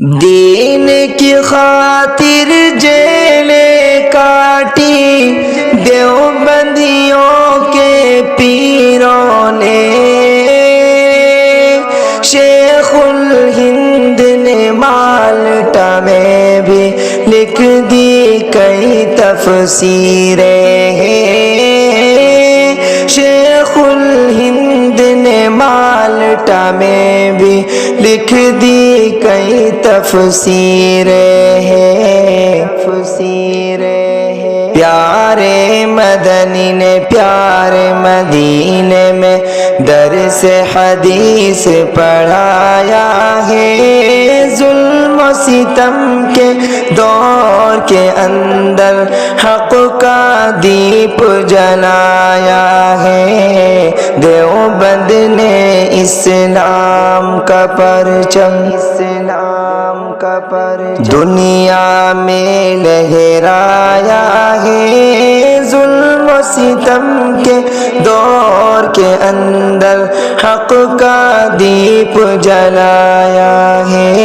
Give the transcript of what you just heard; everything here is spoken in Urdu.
دین کی خاطر جیلیں کاٹی دیوبندیوں کے پیروں نے، شیخ الہند نے مالٹا میں بھی لکھ دی کئی تفسیریں ہیں، شیخ الہند نے مالٹا میں بھی لکھ دی کئی تفسیریں ہیں، پیارے مدنی نے پیارے مدینے میں درس حدیث پڑھایا ہے، ظلم و ستم کے دور کے اندر حق کا دیپ جلایا ہے، دیوبند نے اسلام کا پرچم دنیا میں لہرایا ہے، ظلم و ستم کے دور کے اندر حق کا دیپ جلایا ہے۔